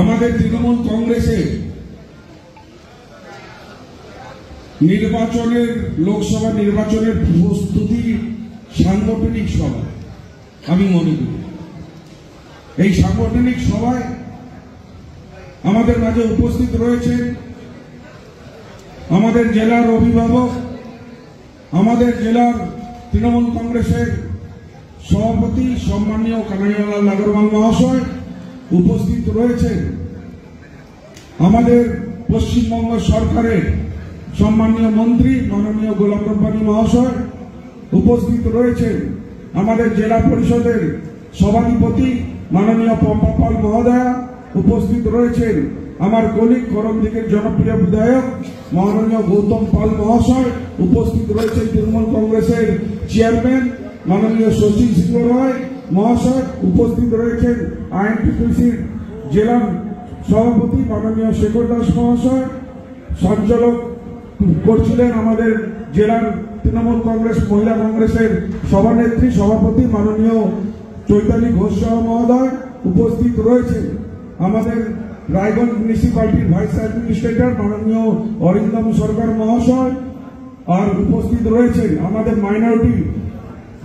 আমাদের তৃণমূল কংগ্রেসের নির্বাচনের লোকসভা নির্বাচনের প্রস্তুতি সাংগঠনিক সভা আমি মনে করি। এই সাংগঠনিক সভায় আমাদের মাঝে উপস্থিত রয়েছে আমাদের জেলার অভিভাবক, আমাদের জেলার তৃণমূল কংগ্রেসের সভাপতি সম্মানীয় কানাইয়ালাল আগরওয়াল মহাশয়, উপস্থিত রয়েছেন আমাদের পশ্চিমবঙ্গ সরকারের সম্মানীয় মন্ত্রী মাননীয় গোলাম রব্বানী মহাশয়, উপস্থিত রয়েছেন আমাদের জেলা পরিষদের সভাধিপতি মাননীয় পম্পা পাল মহোদয়া, উপস্থিত রয়েছেন আমার কলিগ করমদিঘির জনপ্রিয় বিধায়ক মাননীয় গৌতম পাল মহাশয়, উপস্থিত রয়েছেন তৃণমূল কংগ্রেসের চেয়ারম্যান মাননীয় শশী সিংহ রায় মহাশয়, উপস্থিত রয়েছেন আইএনটিটিউসির জেলার সভাপতি মাননীয় শেখর দাস মহাশয়, সঞ্চালক করছিলেন আমাদের জেলার তৃণমূল কংগ্রেস মহিলা কংগ্রেসের সভানেত্রী সভাপতি মাননীয় চৈতালি ঘোষ মহোদয়, উপস্থিত রয়েছেন আমাদের রায়গঞ্জ মিউনিসিপালিটির ভাইস অ্যাডমিনিস্ট্রেটর মাননীয় অরিন্দম সরকার মহাশয়, আর উপস্থিত রয়েছেন আমাদের মাইনরিটি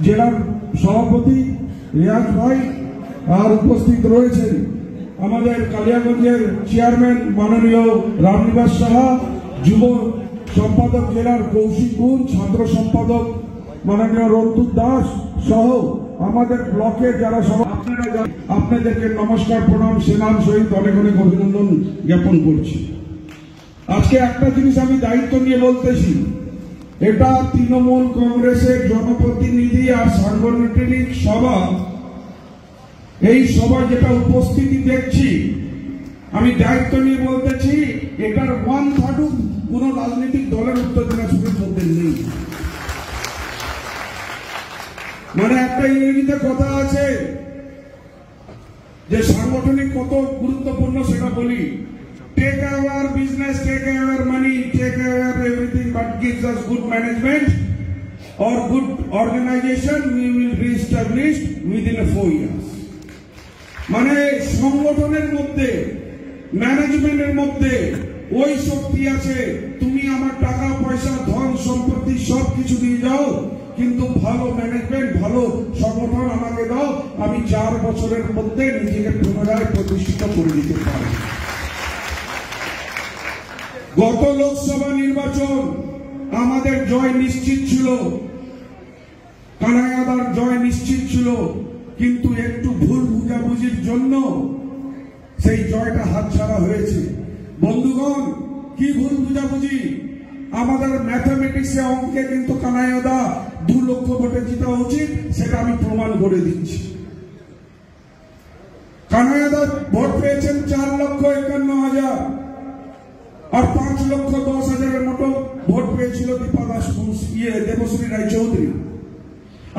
জেলার সভাপতি রিয়াজ ভাই, আর উপস্থিত রয়েছেন আমাদের কালিয়াগঞ্জের চেয়ারম্যান মাননীয় রামনিবাস সাহা, যুব সম্পাদক জেলার কৌশিক গুণ, ছাত্র সম্পাদক মাননীয় রন্তুর দাস সহ আমাদের ব্লকের যারা সভা, আপনাদেরকে নমস্কার প্রণাম সেনাম সহিত অনেক অনেক অভিনন্দন জ্ঞাপন করছি। আজকে একটা জিনিস আমি দায়িত্ব নিয়ে বলতেছি, এটা তৃণমূল কংগ্রেসের জনপ্রতিনিধি আর সাংগঠনিক সভা। এই সভা যেটা উপস্থিতি দেখছি, আমি দায়িত্ব নিয়ে বলতেছি, এটার 1/3 কোন রাজনৈতিক দলের উত্তর দিনাজপুরের মধ্যে নেই। মানে একটা ইংরেজিতে কথা আছে যে সাংগঠনিক কত গুরুত্বপূর্ণ সেটা বলি, take our business, take our money, take our everything but gives us good management or good organization we will be established within 4 years। মানে সংগঠনের মধ্যে ম্যানেজমেন্টের মধ্যে ওই শক্তি আছে, তুমি আমার টাকা পয়সা ধন সম্পত্তি সবকিছু দিয়ে যাও, কিন্তু ভালো ম্যানেজমেন্ট ভালো সংগঠন আমাকে দাও, আমি 4 বছরের মধ্যে নিজেকে পুনরায় প্রতিষ্ঠিত করে দিতে পারি। গত লোকসভা নির্বাচন আমাদের জয় নিশ্চিত ছিল, কানাইয়াদার জয় নিশ্চিত ছিল, কিন্তু একটু ভুল বুঝাবুঝির জন্য সেই জয়টা হাতছাড়া হয়েছে। বন্ধুগণ, কি ভুল বুঝাবুঝি? আমাদের ম্যাথামেটিক্সে অঙ্কে কিন্তু কানাইয়াদা 2 লক্ষ ভোটে জিতা উচিত, সেটা আমি প্রমাণ করে দিচ্ছি। কানাইয়াদা ভোট পেয়েছেন 4,51,000 আর 5,10,000 মতো ভোট পেয়েছিল দীপা দাস দেবশ্রী রায়চৌধুরী।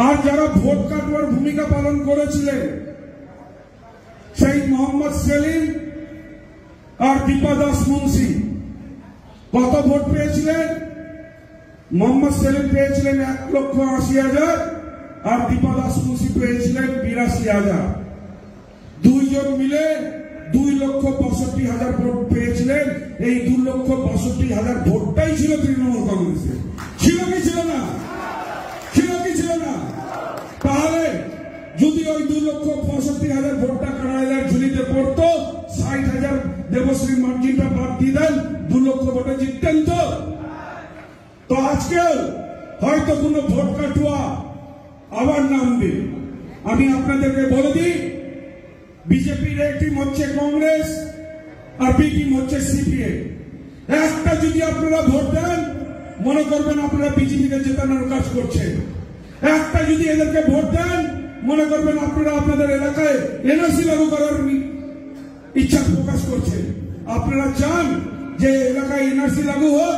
আর যারা ভোট কাটবার ভূমিকা পালন করেছিলেন সেই মোহাম্মদ সেলিম আর দীপা দাস মুন্সি কত ভোট পেয়েছিলেন? মোহাম্মদ সেলিম পেয়েছিলেন 1,80,000 আর দীপা দাস মুন্সি পেয়েছিলেন 82,000। দুইজন মিলে 2,65,000 ভোট পেয়েছিলেন। এই 2,65,000 ভোটটাই ছিল তৃণমূল কংগ্রেসের। ছিল কি ছিল না? ছিল কি ছিল না? তাহলে যদি ওই 2,65,000 ভোটটা কানাইয়াদার ঝুলিতে পড়তো, 60,000 দেবশ্রী মার্জিনটা বাদ দিয়ে দেন, 2 লক্ষ ভোটে জিততেন তো। তো আজকেও হয়তো কোন ভোট কাটুয়া আবার নামবে। আমি আপনাদেরকে বলে দিই, বিজেপির এক টিম হচ্ছে কংগ্রেস আর বি টিম হচ্ছে সিপিএম। একটা যদি আপনারা ভোট দেন, মনে করবেন আপনারা বিজেপিকে জেতানোর কাজ করছেন। একটা যদি এদেরকে ভোট দেন, মনে করবেন আপনারা আপনাদের এলাকায় এনআরসি লাগু করার ইচ্ছা প্রকাশ করছেন। আপনারা চান যে এলাকায় এনআরসি লাগু হোক?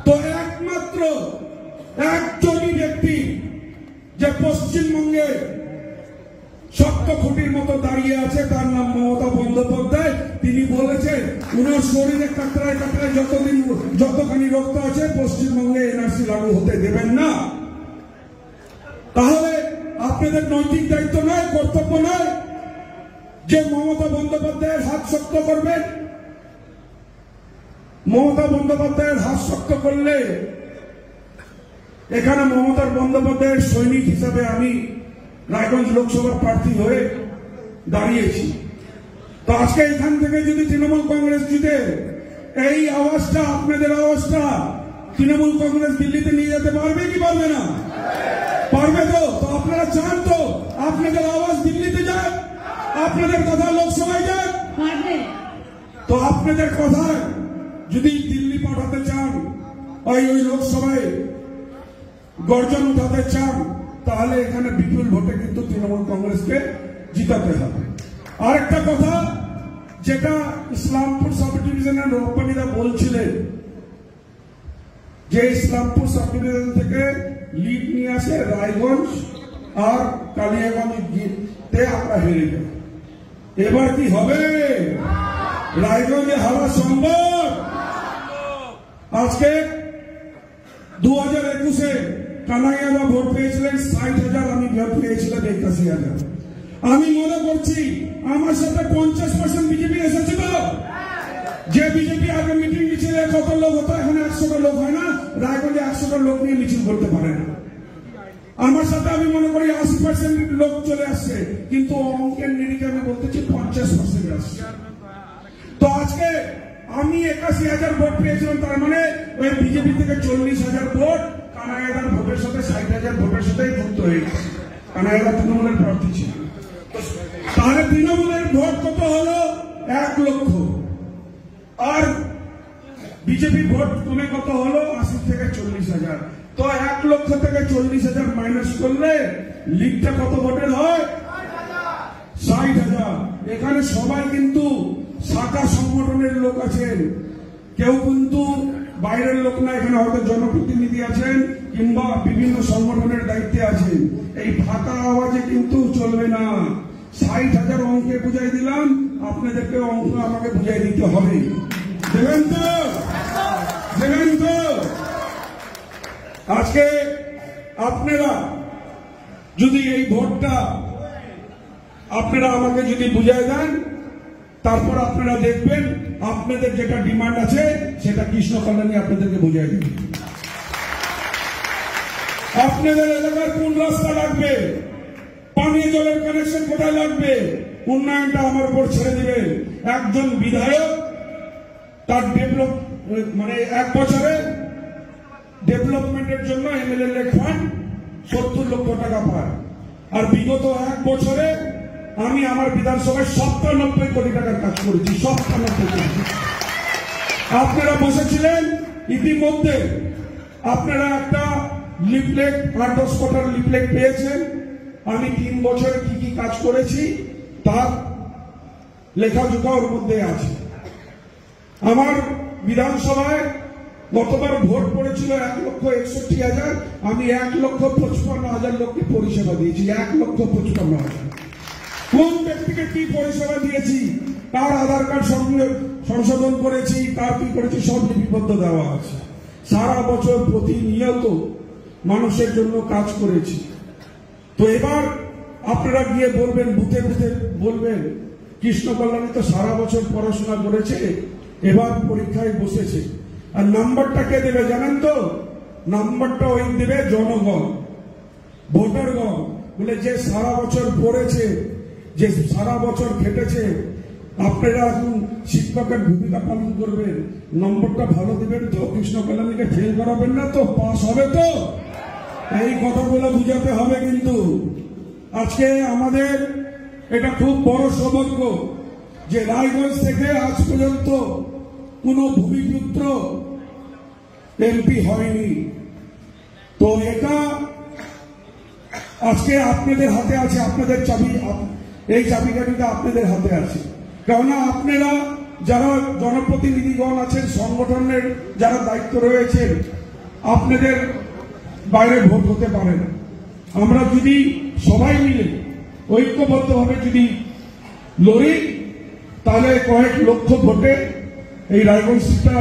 তো একমাত্র একজনই ব্যক্তি যে পশ্চিমবঙ্গে শক্ত খুঁটির মতো দাঁড়িয়ে আছে, তার নাম মমতা বন্দ্যোপাধ্যায়। তিনি বলেছেন উনার শরীরে কাতরায় কাতরায় যতখানি রক্ত আছে পশ্চিমবঙ্গে এনআরসি লাগু হতে দেবেন না। তাহলে আপনাদের নৈতিক দায়িত্ব নয়, কর্তব্য নয় যে মমতা বন্দ্যোপাধ্যায়ের হাত শক্ত করবেন। মমতা বন্দ্যোপাধ্যায়ের হাত শক্ত করলে এখানে মমতা বন্দ্যোপাধ্যায়ের সৈনিক হিসাবে আমি রায়গঞ্জ লোকসভার প্রার্থী হয়ে দাঁড়িয়েছি। তো আজকে এখান থেকে যদি তৃণমূল কংগ্রেস জিতে এই আওয়াজটা, আপনাদের আওয়াজটা তৃণমূল কংগ্রেস দিল্লিতে নিয়ে যেতে পারবে কি পারবে না? পারবে তো? তো আপনারা চান তো আপনাদের আওয়াজ দিল্লিতে যাক, আপনাদের কথা লোকসভায় যাক? তো আপনাদের কথা যদি দিল্লি পাঠাতে চান, ওই লোকসভায় গর্জন উঠাতে চান, তাহলে এখানে বিপুল ভোটে কিন্তু তৃণমূল কংগ্রেসকে জিতাতে হবে। আরেকটা কথা যেটা ইসলামপুর সাব ডিভিশনের রব্বানীরা বলছিলেন যে ইসলামপুর সাব ডিভিশন থেকে লিড নিয়ে আসে রায়গঞ্জ আর কালিয়াগঞ্জে আমরা হেরে যাই। এবার কি হবে? রায়গঞ্জে হারা সম্ভব? আজকে 2021-এ কানাইয়াদা ভোট পেয়েছিলেন 60,000, আমি ভোট পেয়েছিলাম 81,000। আমি মনে করছি আমার সাথে 50% বিজেপি এসেছিল। যে বিজেপি আগে মিটিং মিছিলে কত লোক হতো, এখন 100টা লোক হয় না। রায়গঞ্জে 100টা লোক নিয়ে মিছিল করতে পারে না। আমার সাথে আমি মনে করি 80% লোক চলে আসছে, কিন্তু অঙ্কের নিরিখে আমি বলতেছি 50% আসছে। তো আজকে আমি 81,000 ভোট পেয়েছিলাম, তার মানে ওই বিজেপি থেকে 40,000 ভোট কানাইয়াদার ভোটের সাথে 60,000 ভোটের সাথে যুক্ত হয়ে গেছে। কানাইয়াদা তৃণমূলের প্রার্থী ছিল। তাহলে তৃণমূলের ভোট কত হলো? 1 লক্ষ। আর বিজেপি ভোট কমে কত হলো? 80 থেকে 40,000। তো 1 লক্ষ থেকে 40,000 মাইনাস করলে লিগটা কত ভোটের হয়? 60,000। এখানে সবাই কিন্তু শাখা সংগঠনের লোক আছেন, কেউ কিন্তু বাইরের লোক না। এখানে হয়তো জনপ্রতিনিধি আছেন কিংবা বিভিন্ন সংগঠনের দায়িত্বে আছেন। এই ফাঁকা আওয়াজে কিন্তু চলবে না। 60,000 অঙ্কে বুঝাই দিলাম, আপনাদেরকে অঙ্ক আমাকে বুঝাই দিতে হবে। দেবেন তো? দেবেন তো? আজকে আপনারা যদি এই ভোটটা আপনারা আমাকে যদি বুঝাই দেন, তারপর আপনারা দেখবেন আপনাদের যেটা ডিমান্ড আছে সেটা কৃষ্ণ কল্যাণী আপনাদেরকে বুঝাই দেবে। আপনাদের এলাকার কোন রাস্তা লাগবে, পানীয় জলের কানেকশন কোথায় লাগবে, উন্নয়নটা আমার উপর ছেড়ে দিবে। একজন বিধায়ক তার মানে 1 বছরে ডেভেলপমেন্টের জন্য এমএলএ ফান্ড 70 লক্ষ টাকা পায়। আর বিগত 1 বছরে আমি আমার বিধানসভায় 97 কোটি টাকার কাজ করেছি। 97 কোটি। আপনারা বসেছিলেন, ইতিমধ্যে আপনারা একটা লিফলেট, 8-10 কোটার লিফলেট পেয়েছেন। আমি 3 বছরে কি কি কাজ করেছি তার লেখাজোখা ওর মধ্যে আছে। আমার বিধানসভায় গতবার ভোট পড়েছিল 1,61,000, আমি 1,55,000 লোককে পরিষেবা দিয়েছি। 1,55,000। কোন ব্যক্তিকে কি পরিষেবা দিয়েছি, তার আধার কার্ড সংশোধন করেছি, তার কি করেছি সব লিপিবদ্ধ দেওয়া আছে। সারা বছর প্রতিনিয়ত মানুষের জন্য কাজ করেছি। তো এবার আপনারা গিয়ে বলবেন, বুথে বুথে বলবেন, কৃষ্ণ কল্যাণী তো সারা বছর পড়াশোনা করেছে, এবার পরীক্ষায় বসেছে। আর নাম্বারটা কে দেবে জানেন তো? নাম্বারটা ওই দেবে জনগণ, ভোটারগণ। বলে যে সারা বছর পড়েছে, যে সারা বছর খেটেছে, আপনারা এখন শিক্ষকের ভূমিকা পালন করবেন, নম্বরটা ভালো দিবেন তো, কৃষ্ণ কল্যাণীকে ফেল করাবেন না তো, পাস হবে তো। এই কথাগুলো বুঝাতে হবে। কিন্তু আজকে আমাদের এটা খুব বড় সৌভাগ্য যে রায়গঞ্জ থেকে আজ পর্যন্ত কোন ভূমিপুত্র এমপি হয়নি। তো এটা আজকে আপনাদের হাতে আছে, আপনাদের চাবি, এই চাবিকাঠিটা আপনাদের হাতে আছে। কেননা আপনারা যারা জনপ্রতিনিধিগণ আছেন, সংগঠনের যারা দায়িত্ব রয়েছেন, আপনাদের বাইরে ভোট হতে পারে না। আমরা যদি সবাই মিলে ঐক্যবদ্ধভাবে যদি লড়ি, তাহলে কয়েক লক্ষ ভোটে এই রায়গঞ্জ সিটটা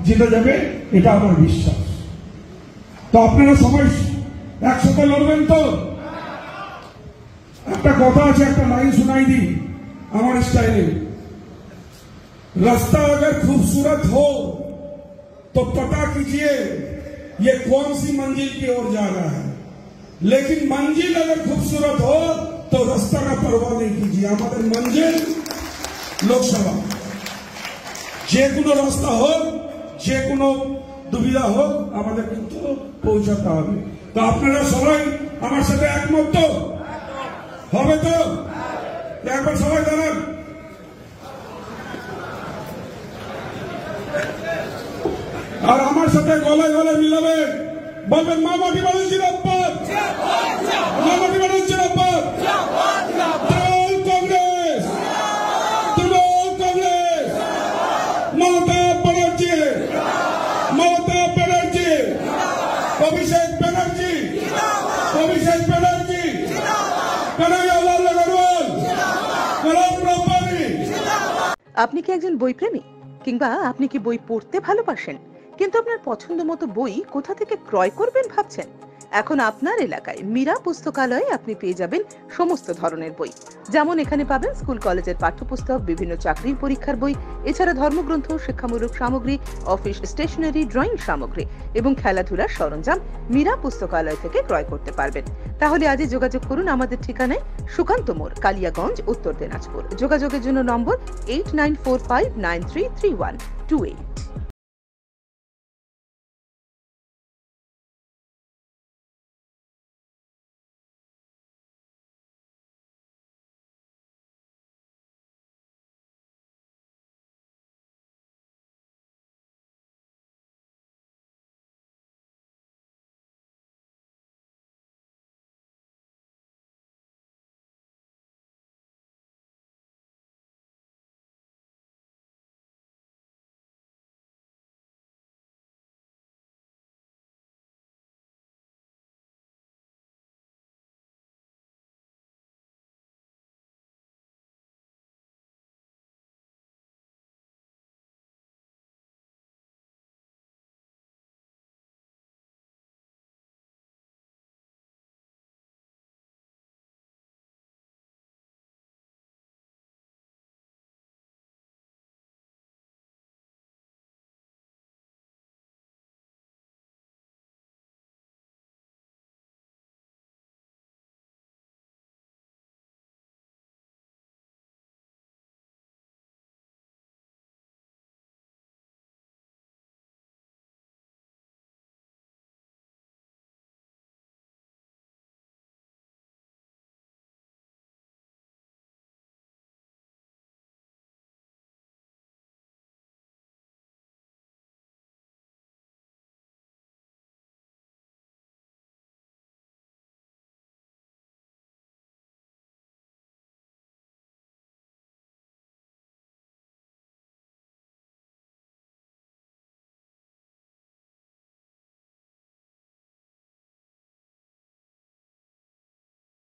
জিতে যাবে, এটা আমার বিশ্বাস। তো আপনারা সবাই একসাথে লড়বেন তো? একটা কথা আছে, একটা লাইন শোনাই দিই। हमारे स्टाइल रास्ता अगर खूबसूरत हो तो पता कीजिए ये कौन सी मंजिल की ओर जा रहा है, लेकिन मंजिल अगर खूबसूरत हो तो रास्ता का परवाह नहीं कीजिए। हमारे मंजिल लोकसभा जेकुनो रास्ता हो जेकुनो दुविधा हो আমাদের কিন্তু পৌঁছাতে হবে। তো আপনারা সবাই আমার সাথে একমত তো হবে তো? একবার সবাই দাঁড়ান। আর আমার সাথে গলায় গলায় মিলাবে বলবেন মা মাটি মানুষ জিন্দাবাদ, মা মাটি মানুষ জিন্দাবাদ, তৃণমূল কংগ্রেস, তৃণমূল কংগ্রেস, মমতা ব্যানার্জি, মমতা ব্যানার্জি, অভিষেক ব্যানার্জি, অভিষেক ব্যানার্জি, কানাইয়ালাল আগরওয়াল, কালাম রব্বানি। আপনি কি একজন বই প্রেমী, কিংবা আপনি কি বই পড়তে ভালোবাসেন, কিন্তু আপনার পছন্দ মতো বই কোথা থেকে ক্রয় করবেন ভাবছেন? এখন আপনার এলাকায় মীরা পুস্তকালয়ে আপনি পেয়ে যাবেন সমস্ত ধরনের বই। যেমন এখানে পাবেন স্কুল কলেজের পাঠ্যপুস্তক, বিভিন্ন চাকরির পরীক্ষার বই, এছাড়া ধর্মগ্রন্থ, শিক্ষামূলক সামগ্রী, অফিস স্টেশনারি, ড্রয়িং সামগ্রী এবং খেলাধুলার সরঞ্জাম মীরা পুস্তকালয় থেকে ক্রয় করতে পারবেন। তাহলে আজই যোগাযোগ করুন আমাদের ঠিকানায়, সুকান্ত মোড়, কালিয়াগঞ্জ, উত্তর দিনাজপুর। যোগাযোগের জন্য নম্বর 8945933128।